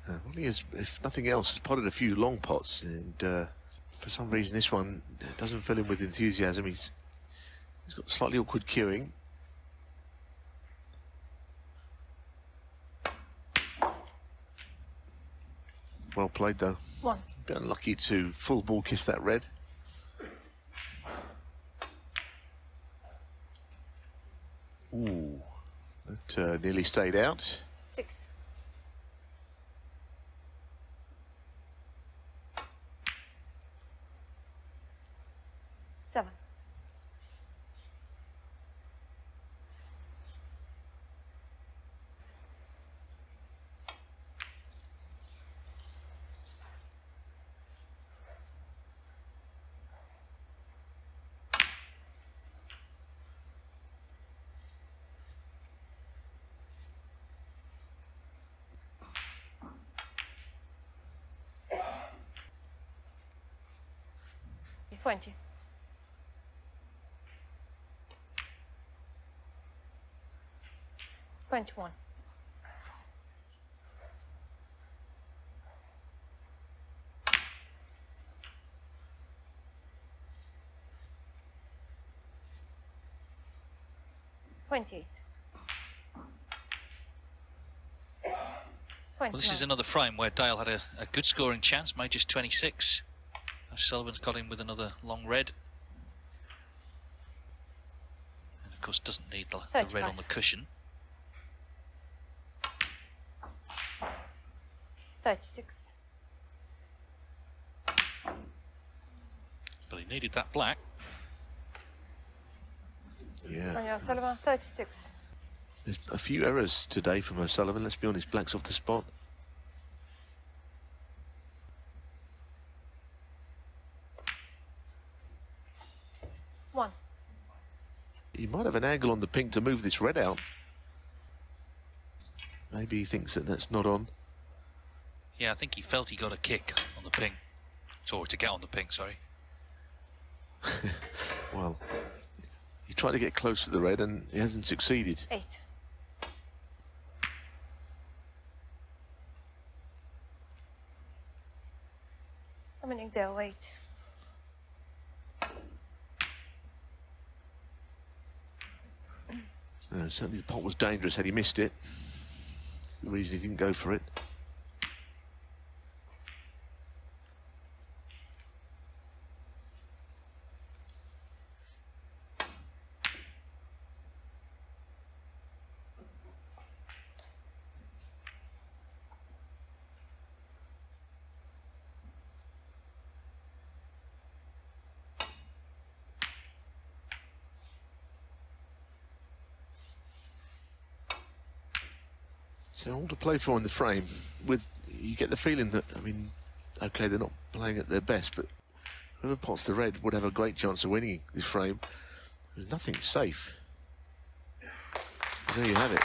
Ronnie has, if nothing else, has potted a few long pots, and for some reason this one doesn't fill him with enthusiasm. He's got slightly awkward cueing. Well played though. One. A bit unlucky to full ball kiss that red. Ooh, that nearly stayed out. 6. 7. 20. 21. 28. Well, this is another frame where Dale had a good scoring chance, made just 26. O'Sullivan's got him with another long red. And of course doesn't need the red on the cushion. 36. But he needed that black. Yeah. Ronnie O'Sullivan, 36. There's a few errors today from O'Sullivan, let's be honest. Black's off the spot. He might have an angle on the pink to move this red out. Maybe he thinks that that's not on. Yeah, I think he felt he got a kick on the pink. Or to get on the pink, sorry. Well, he tried to get close to the red and he hasn't succeeded. 8. Dominic there, 8. Certainly the pot was dangerous had he missed it. That's the reason he didn't go for it. So all to play for in the frame. With you get the feeling that, I mean, okay, they're not playing at their best, but whoever pots the red would have a great chance of winning this frame. There's nothing safe. There you have it.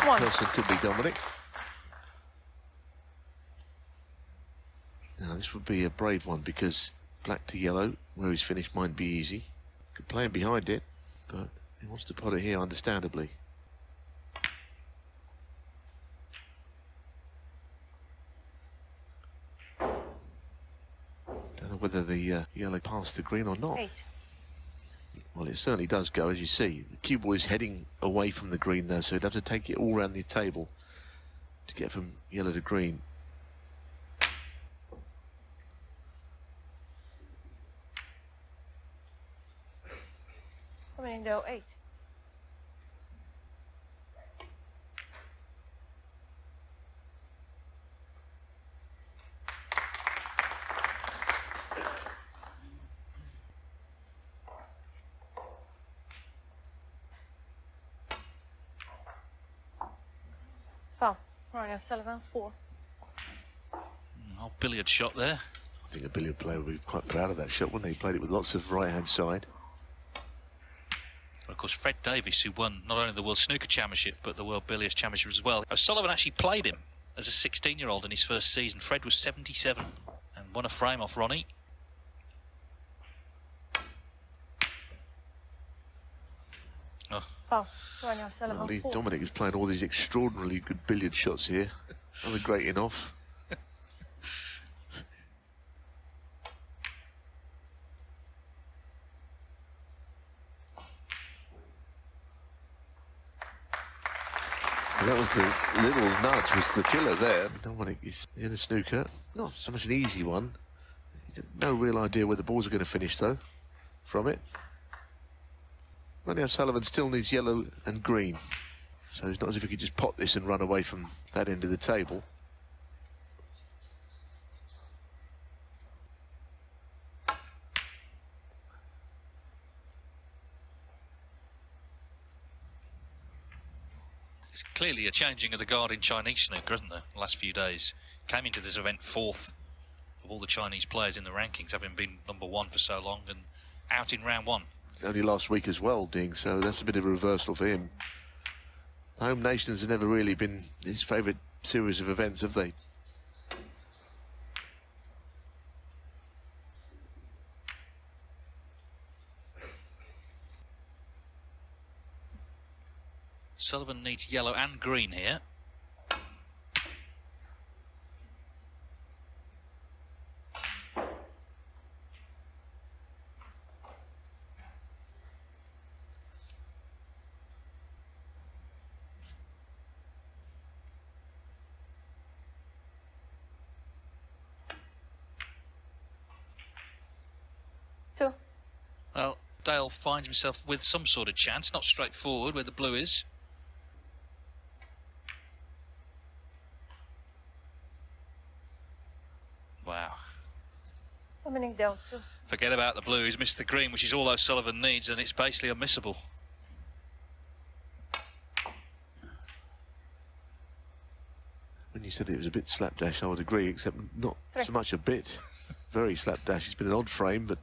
One. Person could be Dominic. Now this would be a brave one because black to yellow, where he's finished, might be easy. Could play him behind it, but he wants to pot it here, understandably. Whether the yellow passed the green or not. 8. Well, it certainly does go, as you see. The cue ball is heading away from the green though, so he'd have to take it all around the table to get from yellow to green. Dominic there, 8. Ronnie O'Sullivan, 4. Oh, billiard shot there. I think a billiard player would be quite proud of that shot, wouldn't he? He played it with lots of right-hand side. Well, of course, Fred Davis, who won not only the World Snooker Championship, but the World Billiards Championship as well. O'Sullivan actually played him as a 16-year-old in his first season. Fred was 77 and won a frame off Ronnie. Oh, Ronnie O'Sullivan, Well, 4. Dominic is playing all these extraordinarily good billiard shots here. Another great in-off. That was the little nudge was the killer there. Dominic is in a snooker. Not so much an easy one. No real idea where the balls are going to finish, though, from it. Ronnie OSullivan still needs yellow and green. So it's not as if he could just pot this and run away from that end of the table. It's clearly a changing of the guard in Chinese snooker, isn't there, the last few days? Came into this event fourth of all the Chinese players in the rankings, having been #1 for so long, and out in round one. Only last week as well, Ding, so that's a bit of a reversal for him. The home nations have never really been his favourite series of events, have they? Sullivan needs yellow and green here. Two. Well, Dale finds himself with some sort of chance, not straightforward where the blue is. Wow. Dominic Dale, 2. Forget about the blue, he's missed the green, which is all OSullivan needs, and it's basically unmissable. When you said it was a bit slapdash, I would agree, except not 3. so much a bit. Very slapdash. It's been an odd frame, but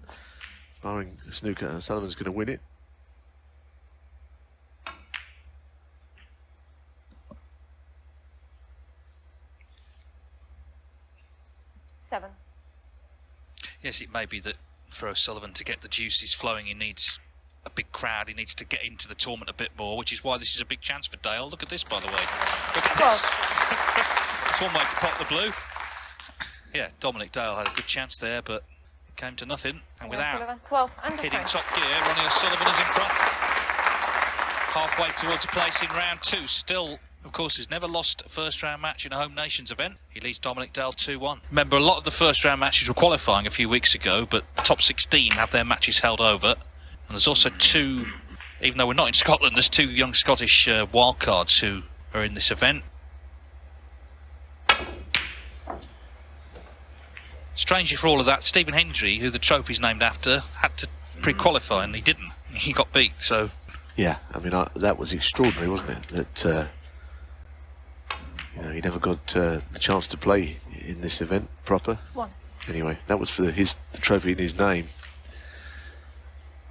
barring a snooker, OSullivan's going to win it. Seven. Yes, it may be that for OSullivan to get the juices flowing, he needs a big crowd, he needs to get into the tournament a bit more, which is why this is a big chance for Dale. Look at this, by the way. Look at this. That's one way to pop the blue. Yeah, Dominic Dale had a good chance there, but it came to nothing. And without OSullivan, 12 under hitting 5. top gear, Ronnie OSullivan is in front. Halfway towards a place in round 2. Still, of course, he's never lost a first-round match in a home nations event. He leads Dominic Dale 2-1. Remember, a lot of the first-round matches were qualifying a few weeks ago, but the top 16 have their matches held over. And there's also 2, even though we're not in Scotland, there's 2 young Scottish wildcards who are in this event. Strangely for all of that, Stephen Hendry, who the trophy's named after, had to pre-qualify and he didn't. He got beat, so... Yeah, I mean, that was extraordinary, wasn't it? That you know, he never got the chance to play in this event proper. 1. Anyway, that was for the trophy in his name.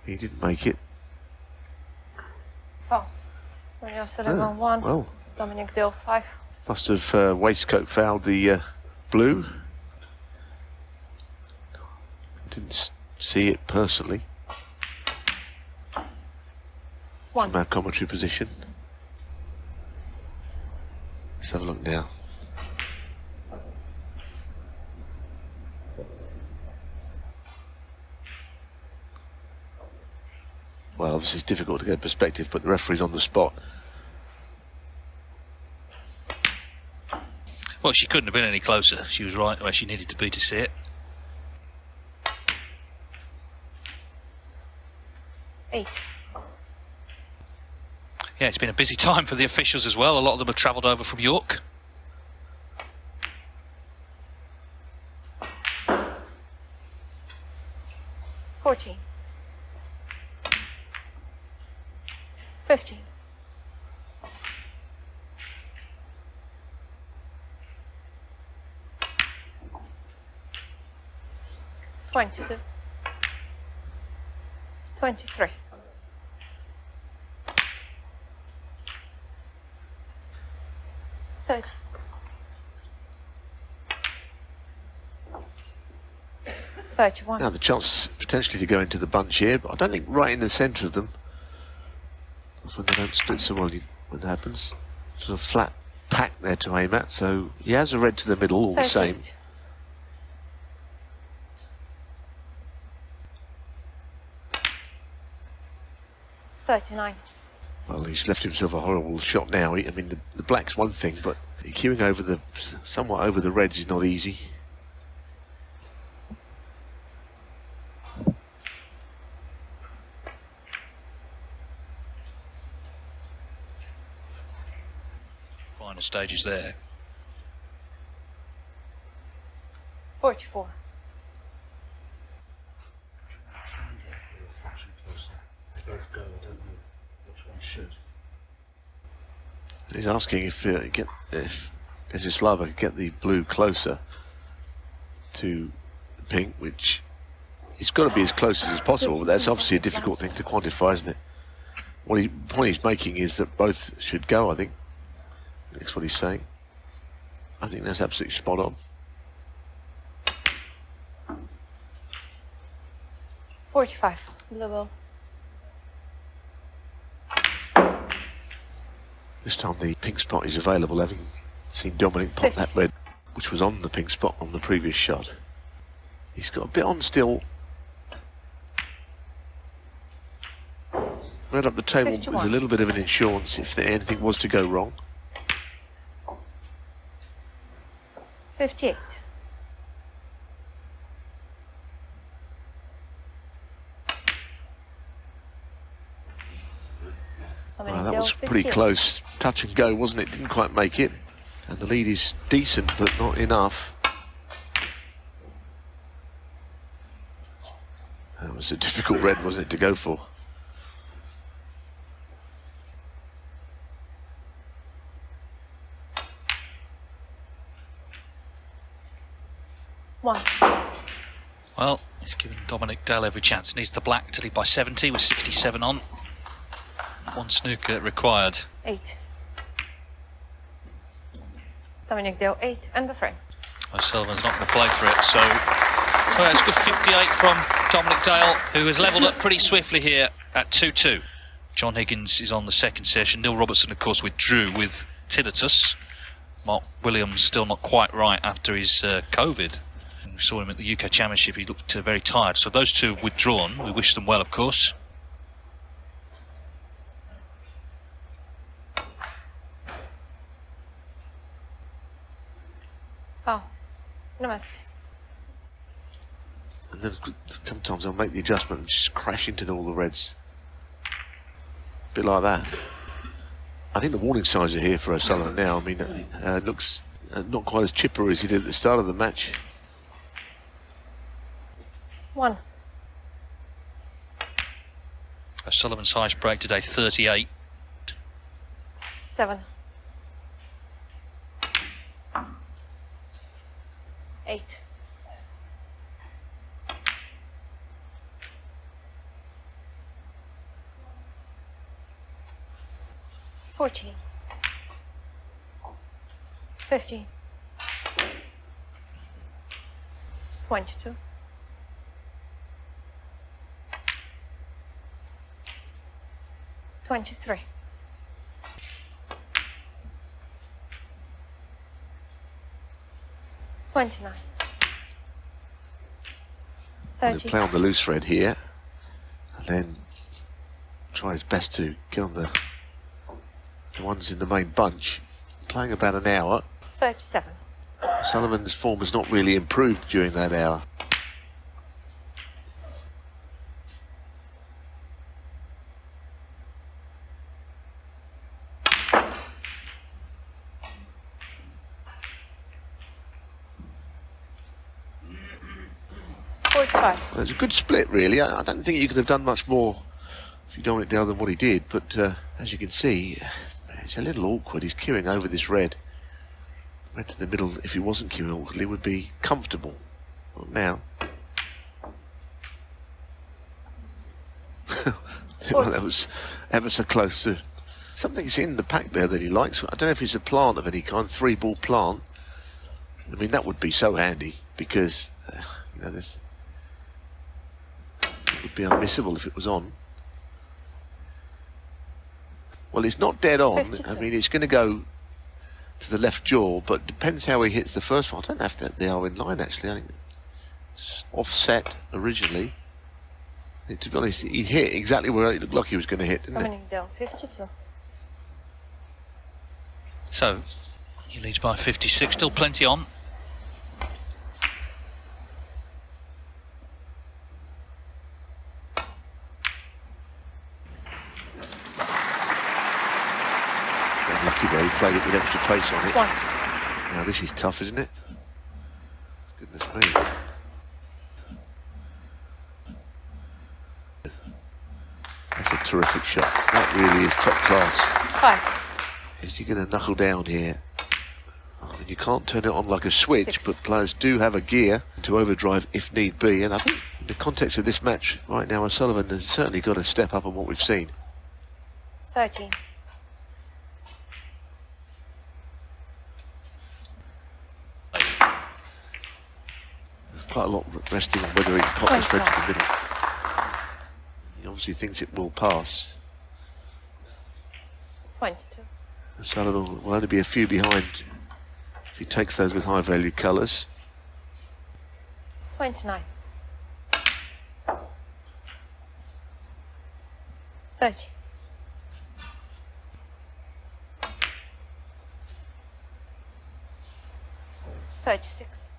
He didn't make it. 4. Ronnie OSullivan, 1. Well, Dominic Dale, 5. must have waistcoat fouled the blue. Didn't see it personally 1. from our commentary position. Let's have a look now. Well, obviously it's difficult to get perspective, but the referee's on the spot. Well, she couldn't have been any closer. She was right where she needed to be to see it. 8. Yeah, it's been a busy time for the officials as well. A lot of them have travelled over from York. $14. 15. 22. 23. 30. 31. Now the chance potentially to go into the bunch here, but I don't think right in the centre of them. That's when they don't split so well when that happens. Sort of flat pack there to aim at, so he has a red to the middle all the same. 38. 39. Well, he's left himself a horrible shot now. I mean, the black's one thing, but queuing over somewhat over the reds is not easy. Final stages there. 44. They both go. I don't know which one should. He's asking if OSullivan could get the blue closer to the pink, which it's got to be as close as possible, but that's obviously a difficult thing to quantify, isn't it? The point he's making is that both should go, I think. That's what he's saying. I think that's absolutely spot on. 45. Blue ball. This time the pink spot is available, having seen Dominic pop that red, which was on the pink spot on the previous shot. He's got a bit on still. Right up the table 51. with a little bit of an insurance if anything was to go wrong. 58. Well, that was pretty close. Touch and go, wasn't it? Didn't quite make it. And the lead is decent, but not enough. That was a difficult red, wasn't it, to go for? One. Well, he's giving Dominic Dale every chance. Needs the black to lead by 70 with 67 on. One snooker required. 8. Dominic Dale 8 and the frame. OSullivan's not going to play for it, so well, it's good 58 from Dominic Dale, who has levelled up pretty swiftly here at 2-2. John Higgins is on the second session. Neil Robertson, of course, withdrew with tinnitus. Mark Williams still not quite right after his COVID. We saw him at the UK Championship. He looked very tired. So those two have withdrawn. We wish them well, of course. Oh, nice. And then sometimes I'll make the adjustment and just crash into all the reds. A bit like that. I think the warning signs are here for OSullivan now. I mean, it looks not quite as chipper as he did at the start of the match. 1. OSullivan's highest break today, 38. 7. 8. 14. 15. 22. 23. 29. He'll 30. play on the loose red here, and then try his best to get on the ones in the main bunch. Playing about an hour. 37. Sullivan's form has not really improved during that hour. Well, it's a good split, really. I don't think you could have done much more if you Dominic Dale than what he did, but as you can see, it's a little awkward. He's queuing over this red. Red to the middle, if he wasn't queuing awkwardly, would be comfortable. Not now. Well, that was ever so close to... Something's in the pack there that he likes. I don't know if it's a plant of any kind, 3-ball plant. I mean, that would be so handy, because, you know, this... It would be unmissable if it was on. Well, it's not dead on. 52. I mean, it's going to go to the left jaw, but depends how he hits the first one. I don't know if they are in line, actually. I think it's offset originally. To be honest, he hit exactly where it looked like he was going to hit, didn't it? Dominic down 52. So he leads by 56, still plenty on. Lucky there, he played it with extra pace on it. 1. Now this is tough, isn't it? Goodness me. That's a terrific shot. That really is top class. 5. Is he going to knuckle down here? I mean, you can't turn it on like a switch, 6. but players do have a gear to overdrive if need be. And I think in the context of this match right now, OSullivan has certainly got to step up on what we've seen. 13. Quite a lot resting on whether he can pop this red to the middle. He obviously thinks it will pass. 22. OSullivan will only be a few behind if he takes those with high value colours. 29. 30. 36.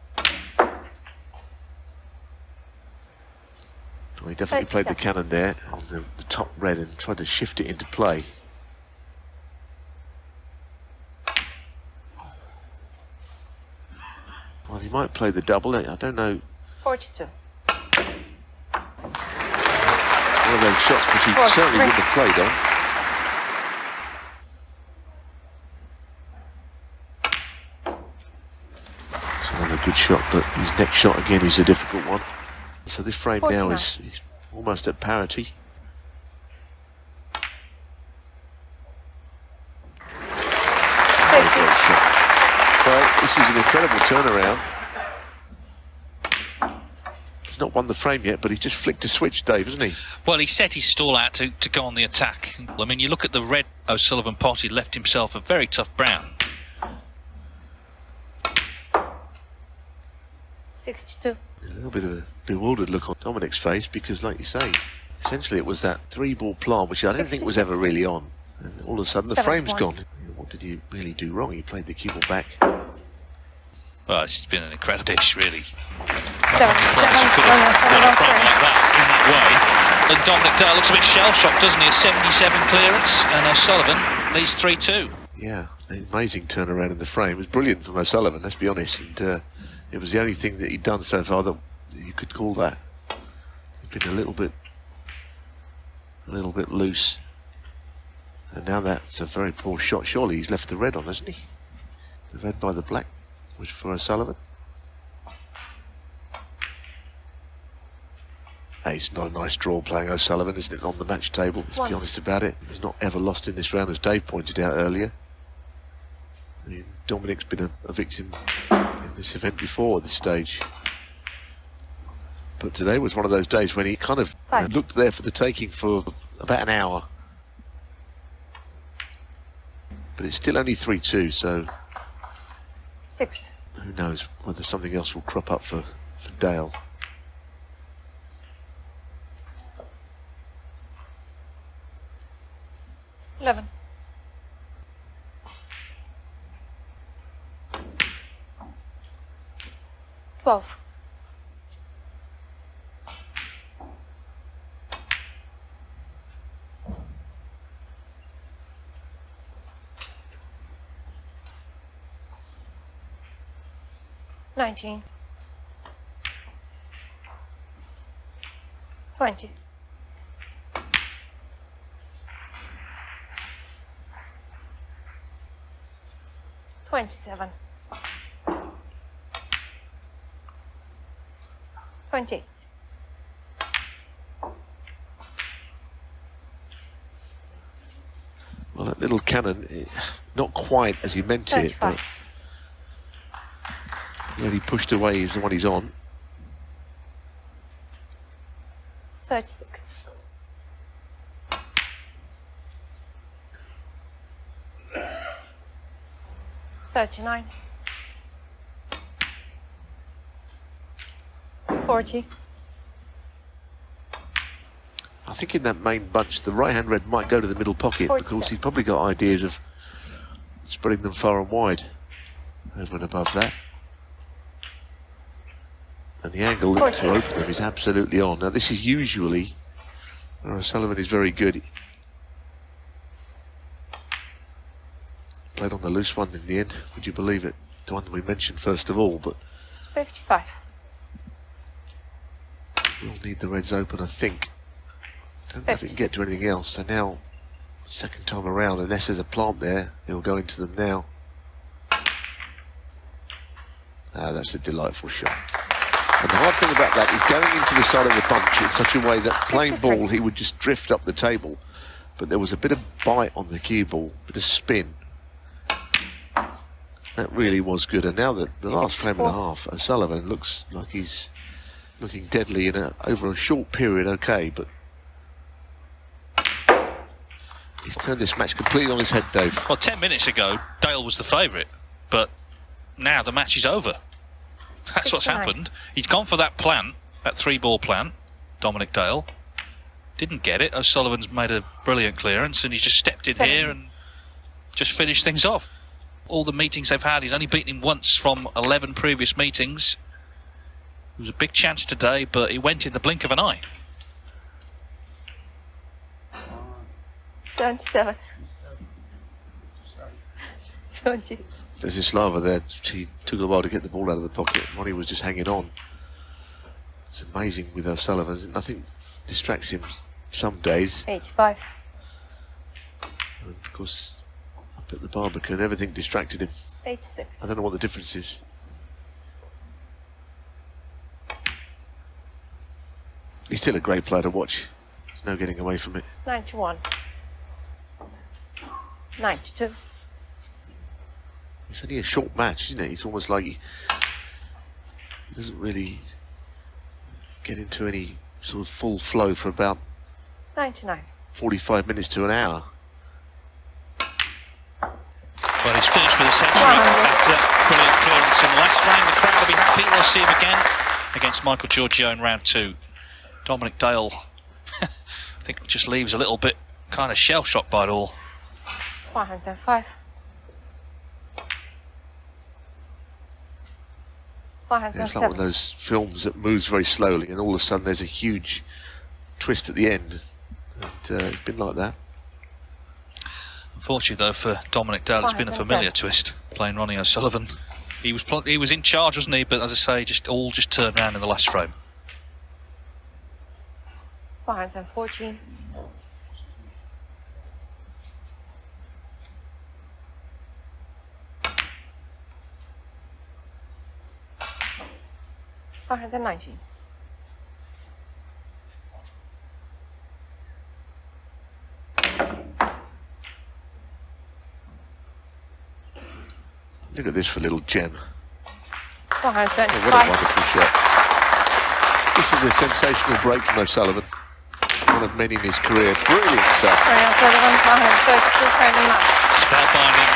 Well, he definitely played the cannon there on the top red and tried to shift it into play. Well, he might play the double. I don't know. 42. One of those shots which he certainly wouldn't have played on. It's another good shot, but his next shot again is a difficult one. So this frame 49. now is almost at parity. Great shot. Well, this is an incredible turnaround. He's not won the frame yet, but he just flicked a switch, Dave, hasn't he? Well, he set his stall out to go on the attack. I mean, you look at the red OSullivan pot, he left himself a very tough brown. 62. A little bit of a bewildered look on Dominic's face because, like you say, essentially it was that 3-ball plan, which I don't think was ever really on. And all of a sudden the frame's gone. What did he really do wrong? He played the cue ball back. Well, it's been an incredible dish, really. 7. Could have got a front like that, in that way. And Dominic Dale looks a bit shell-shocked, doesn't he? A 77 clearance, and OSullivan leads 3-2. Yeah, an amazing turnaround in the frame. It was brilliant from OSullivan, let's be honest. And it was the only thing that he'd done so far that you could call that. He'd been a little bit loose. And now that's a very poor shot. Surely he's left the red on, hasn't he? The red by the black was for OSullivan. Hey, it's not a nice draw playing OSullivan, isn't it, on the match table? Let's be honest about it. He's not ever lost in this round, as Dave pointed out earlier. And Dominic's been a victim in this event before at this stage. But today was one of those days when he kind of looked there for the taking for about an hour. But it's still only 3-2, so 6. who knows whether something else will crop up for Dale. $11. 12. 19. 20. 27. 28. Well, that little cannon, not quite as he meant it, 35. but when he pushed away is the one he's on. 36. 39. 40. I think in that main bunch, the right-hand red might go to the middle pocket 47. because he's probably got ideas of spreading them far and wide over and above that. And the angle to 48. open them is absolutely on. Now, this is usually where OSullivan is very good. Played on the loose one in the end, would you believe it? The one we mentioned first of all, but 55. we'll need the reds open, I think. Don't know if it can get to 56. anything else. So now, second time around, unless there's a plant there, he'll go into them now. Ah, that's a delightful shot. And the hard thing about that is going into the side of the bunch in such a way that playing 63. ball, he would just drift up the table. But there was a bit of bite on the cue ball, a bit of spin. That really was good. And now the last frame and a 64. half, OSullivan looks like he's looking deadly in over a short period, okay, but he's turned this match completely on his head, Dave. Well, 10 minutes ago, Dale was the favourite, but now the match is over. That's what's 69. happened. He's gone for that plant, that 3-ball plant, Dominic Dale. Didn't get it. OSullivan's made a brilliant clearance, and he's just stepped in 70. here and just finished things off. All the meetings they've had, he's only beaten him once from 11 previous meetings. It was a big chance today, but he went in the blink of an eye. 77. 70. There's Islava there. He took a while to get the ball out of the pocket. Ronnie was just hanging on. It's amazing with OSullivan. Nothing distracts him some days. 85. And of course, up at the Barbican, everything distracted him. 86. I don't know what the difference is. He's still a great player to watch. There's no getting away from it. 91. 92. It's only a short match, isn't it? It's almost like he doesn't really get into any sort of full flow for about 99. 45 minutes to an hour. Well, he's finished with a century after that brilliant clearance in the last round. The crowd will be happy. We'll see him again against Michael Giorgio in round 2. Dominic Dale, I think, just leaves a little bit kind of shell-shocked by it all. 105. It's like one of 107. those films that moves very slowly and all of a sudden there's a huge twist at the end. And it's been like that. Unfortunately, though, for Dominic Dale, it's been a familiar twist playing Ronnie OSullivan. He was in charge, wasn't he? But as I say, just turned around in the last frame. 114. 119. Look at this for a little gem. 125. Oh, what a wonderful shot. This is a sensational break from OSullivan. One of many in his career. Brilliant stuff. Ronnie OSullivan, 132 frame and match. Spellbinding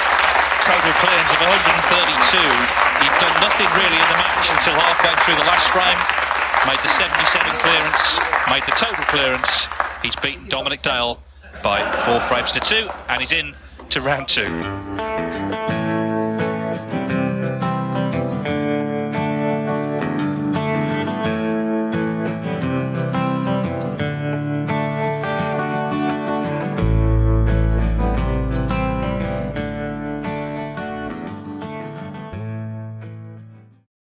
total clearance of 132. He'd done nothing really in the match until halfway through the last frame. Made the 77 clearance, made the total clearance. He's beaten Dominic Dale by 4 frames to 2, and he's in to round 2.